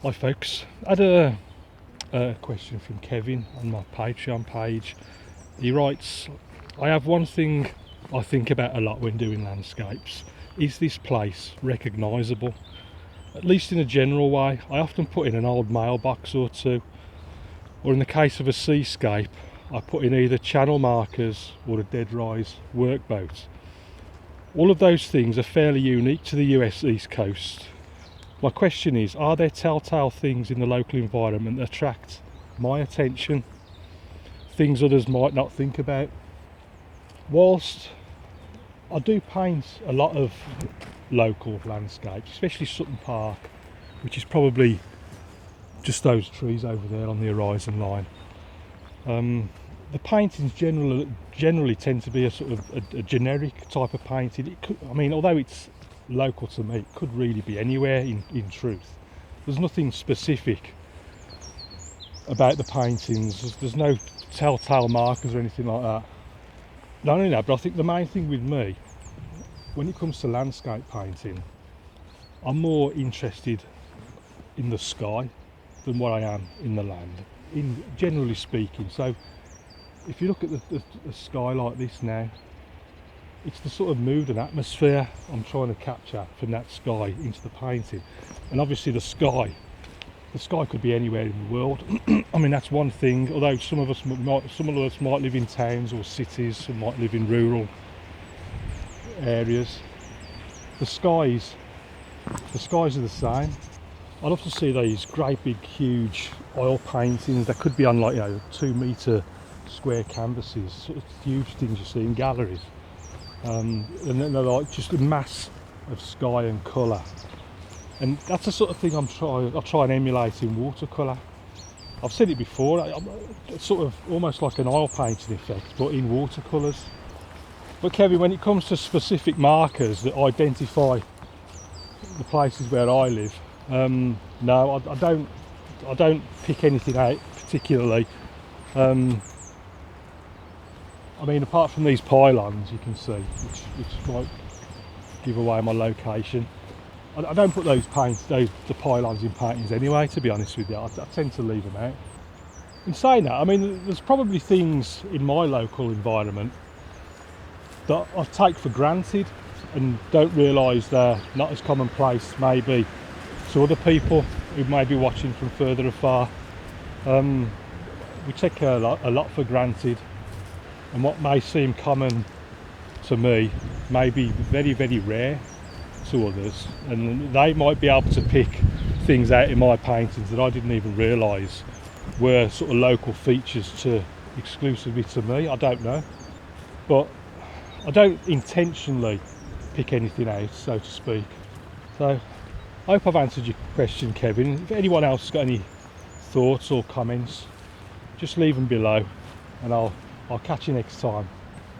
Hi folks, I had a question from Kevin on my Patreon page. He writes, I have one thing I think about a lot when doing landscapes. Is this place recognisable? At least in a general way. I often put in an old mailbox or two, or in the case of a seascape I put in either channel markers or a dead rise workboat. All of those things are fairly unique to the US East Coast. My question is, are there telltale things in the local environment that attract my attention? Things others might not think about? Whilst I do paint a lot of local landscapes, especially Sutton Park, which is probably just those trees over there on the horizon line. The paintings generally tend to be a sort of a generic type of painting. It could, I mean, although it's local to me, it could really be anywhere in truth. There's nothing specific about the paintings. There's no telltale markers or anything like that. Not only that, but I think the main thing with me, when it comes to landscape painting, I'm more interested in the sky than what I am in the land, generally speaking. So if you look at the sky like this now, it's the sort of mood and atmosphere I'm trying to capture from that sky into the painting. And obviously the sky could be anywhere in the world. I mean, that's one thing, although some of us might live in towns or cities, some might live in rural areas. The skies are the same. I love to see these great big huge oil paintings that could be on, like, 2 metre square canvases, sort of huge things you see in galleries. And then they're like just a mass of sky and colour, and that's the sort of thing I try and emulate in watercolour. I've said it before, it's sort of almost like an oil painting effect, but in watercolours. But Kevin, when it comes to specific markers that identify the places where I live, no, I don't pick anything out particularly. I mean, apart from these pylons you can see, which might give away my location. I don't put the pylons in paintings anyway, to be honest with you. I tend to leave them out. In saying that, I mean, there's probably things in my local environment that I take for granted and don't realise they're not as commonplace maybe to other people who may be watching from further afar. We take a lot for granted, and what may seem common to me may be very, very rare to others, and they might be able to pick things out in my paintings that I didn't even realise were sort of local features exclusively to me. I don't know, but I don't intentionally pick anything out, so to speak. So I hope I've answered your question, Kevin. If anyone else has got any thoughts or comments, just leave them below, and I'll catch you next time.